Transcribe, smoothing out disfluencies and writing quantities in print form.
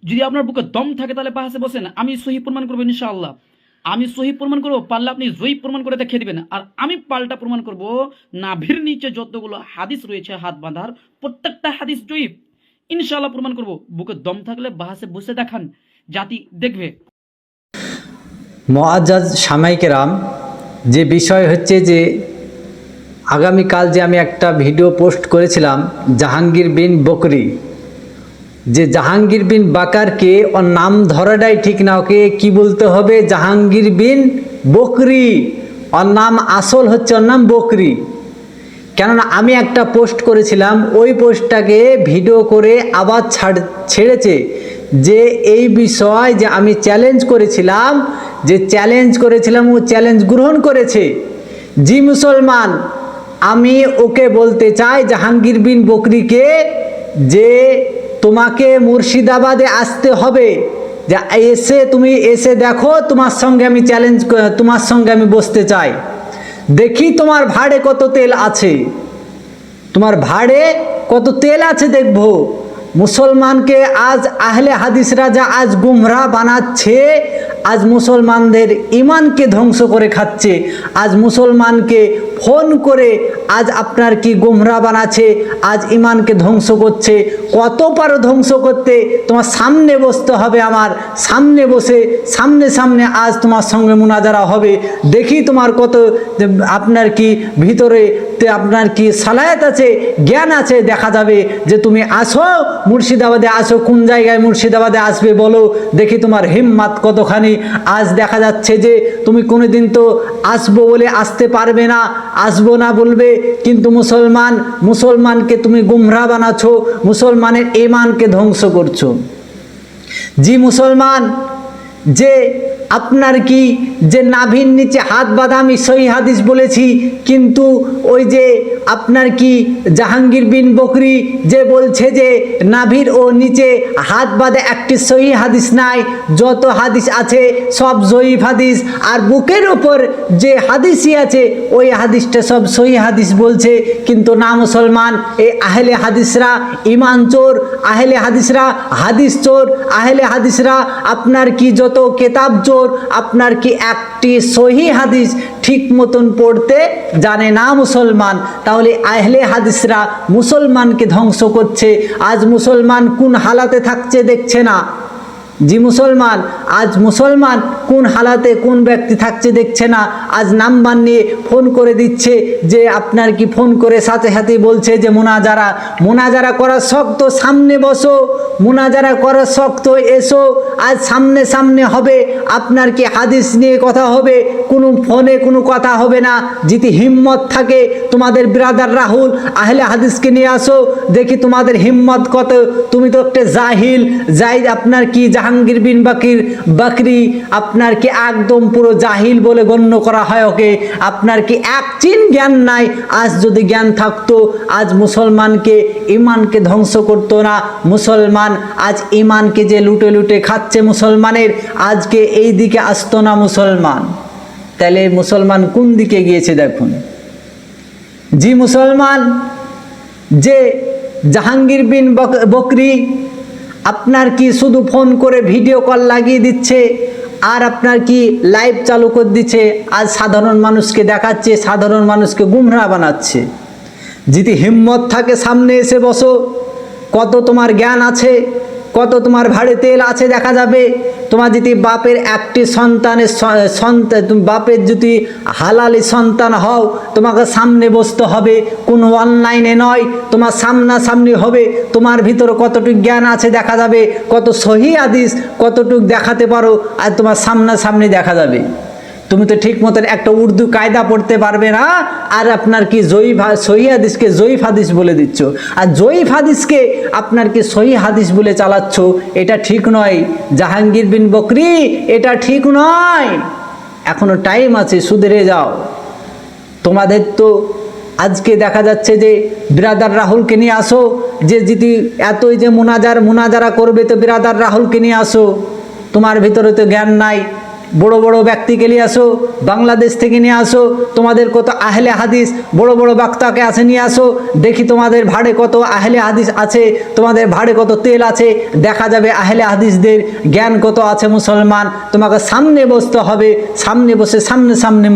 যদি আপনার বুকে দম থাকে তাহলে পাশে বসেন, আমি সহি প্রমাণ করবো ইনশাআল্লাহ। আমি সহি প্রমাণ করবো, পারলে আপনি জয়ী প্রমাণ করে দেখিয়ে দিবেন। আর আমি পাল্টা প্রমাণ করব, নাভির নিচে যতগুলো হাদিস রয়েছে হাত বাঁধার, প্রত্যেকটা হাদিস জয়ী ইনশাআল্লাহ প্রমাণ করব। বুকে দম থাকলে বাসে বসে দেখান, জাতি দেখবে। মুআজ্জাজ সামাইকেরাম, যে বিষয় হচ্ছে যে আগামীকাল যে আমি একটা ভিডিও পোস্ট করেছিলাম জাহাঙ্গীর বিন বকরি, যে জাহাঙ্গীর বিন বাকারকে ওর নাম ধরাটাই ঠিক না, ওকে কি বলতে হবে জাহাঙ্গীর বিন বকরি। ওর নাম আসল হচ্ছে, ওর নাম বকরি। কেননা আমি একটা পোস্ট করেছিলাম, ওই পোস্টটাকে ভিডিও করে আবার ছেড়েছে যে এই বিষয় যে আমি চ্যালেঞ্জ করেছিলাম, ও চ্যালেঞ্জ গ্রহণ করেছে। জি মুসলমান, আমি ওকে বলতে চাই জাহাঙ্গীর বিন বকরিকে যে তোমাকে মুর্শিদাবাদে আসতে হবে, যে তুমি এসে দেখো, তোমার সঙ্গে আমি তোমার সঙ্গে আমি বসতে চাই। দেখি তোমার ভাড়ে কত তেল আছে, দেখবো। মুসলমানকে আজ আহলে হাদিসরা যা আজ গুমরাহ বানাচ্ছে, আজ মুসলমানদের ইমানকে ধ্বংস করে খাচ্ছে, আজ মুসলমানকে ফোন করে আজ আপনার কি গুমরাহ বানাচ্ছে, আজ ইমানকে ধ্বংস করছে। কত পারো ধ্বংস করতে, তোমার সামনে বসতে হবে, আমার সামনে বসে সামনে আজ তোমার সঙ্গে মুনাজারা হবে। দেখি তোমার কত আপনার কি ভিতরে আপনার কি সালায়াত আছে, জ্ঞান আছে, দেখা যাবে যে তুমি আসো মুর্শিদাবাদে, আসো। কোন জায়গায় মুর্শিদাবাদে আসবে বলো, দেখি তোমার হিম্মত কতখানি। আজ দেখা যাচ্ছে যে তুমি কোনোদিন তো আসবো বলে আসতে পারবে না, আসবো না বলবে, কিন্তু মুসলমানকে তুমি গুমরাহ বানাচ্ছো, মুসলমানের ঈমানকে ধ্বংস করছো। জি মুসলমান, যে আপনার কি যে নাভির নিচে হাত বাঁধা আমি সহি হাদিস বলেছি, কিন্তু ওই যে আপনার কি জাহাঙ্গীর বিন বকরি যে বলছে যে নাভির ও নিচে হাত বাঁধে একটি সহি হাদিস নাই, যত হাদিস আছে সব জয়ীফ হাদিস, আর বুকের ওপর যে হাদিসই আছে ওই হাদিসটা সব সহি হাদিস বলছে। কিন্তু না মুসলমান, এই আহলে হাদিসরা ইমান চোর, আহলে হাদিসরা হাদিস চোর, আহলে হাদিসরা আপনার কি যত কেতাব চোর, আপনার কি একটি সহি হাদিস ঠিক মতন পড়তে জানে না মুসলমান। তাহলে আহলে হাদিসরা মুসলমানকে ধ্বংস করছে। আজ মুসলমান কোন হালাতে থাকছে দেখছে না। জি মুসলমান, আজ মুসলমান কোন হালাতে কোন ব্যক্তি থাকছে দেখছে না। আজ নাম্বার নিয়ে ফোন করে দিচ্ছে, যে আপনার কি ফোন করে সাথে সাথে বলছে যে মোনাজারা করা শক্ত, সামনে বসো, মোনাজারা করা শক্ত, এসো, আজ সামনে হবে, আপনার কি হাদিস নিয়ে কথা হবে, কোনো ফোনে কোনো কথা হবে না। যদি হিম্মত থাকে তোমাদের ব্রাদার রাহুল আহলে হাদিসকে নিয়ে আসো, দেখি তোমাদের হিম্মত কত। তুমি তো একটা জাহিল, আপনার কি জাহাঙ্গীর বিন বকরি আপনার কি একদম পুরো জাহিল বলে গণ্য করা হয় ওকে। আপনার কি এক চিন জ্ঞান নাই। আজ যদি জ্ঞান থাকতো আজ মুসলমানকে ইমানকে ধ্বংস করতো না। মুসলমান আজ ইমানকে যে লুটে খাচ্ছে মুসলমানের, আজকে এই দিকে আসতো না মুসলমান। তাহলে মুসলমান কোন দিকে গিয়েছে দেখুন। জি মুসলমান, যে জাহাঙ্গীর বিন বকরি আপনার কি শুধু ফোন করে ভিডিও কল লাগিয়ে দিচ্ছে, আর আপনার কি লাইভ চালু করে দিচ্ছে, আজ সাধারণ মানুষকে দেখাচ্ছে, সাধারণ মানুষকে গুমরাহ বানাচ্ছে। যদি হিম্মত থাকে সামনে এসে বসো, কত তোমার জ্ঞান আছে, কত তোমার ভাড়ে তেল আছে দেখা যাবে। তোমার যদি বাপের একটি বাপের যদি হালালি সন্তান হও, তোমাকে সামনে বসতে হবে, কোনো অনলাইনে নয়, তোমার সামনাসামনি হবে। তোমার ভিতরে কতটুকু জ্ঞান আছে দেখা যাবে, কত সহি হাদিস কতটুকু দেখাতে পারো, আর তোমার সামনাসামনি দেখা যাবে। তুমি তো ঠিক মতন একটা উর্দু কায়দা পড়তে পারবে না, আর আপনার কি সহি হাদিসকে জয়ীফ হাদিস বলে দিচ্ছ, আর জয়ীফ হাদিসকে আপনার কি সহি হাদিস বলে চালাচ্ছ। এটা ঠিক নয় জাহাঙ্গীর বিন বকরি, এটা ঠিক নয়। এখনো টাইম আছে, সুধরে যাও। তোমাদের তো আজকে দেখা যাচ্ছে যে ব্রাদার রাহুলকে নিয়ে আসো, যে যদি এতই যে মোনাজারা করবে তো ব্রাদার রাহুলকে নিয়ে আসো। তোমার ভিতরে তো জ্ঞান নাই, বড় বড় ব্যক্তিকে নিয়ে আসো, বাংলাদেশ থেকে নিয়ে আসো, তোমাদের কত আহলে হাদিস বড় বড় বক্তাকে আসে নিয়ে আসো, দেখি তোমাদের ভাড়ে কত আহলে হাদিস আছে, তোমাদের ভাড়ে কত তেল আছে, দেখা যাবে আহলে হাদিসদের জ্ঞান কত আছে। মুসলমান, তোমাকে সামনে বসতে হবে, সামনে বসে সামনে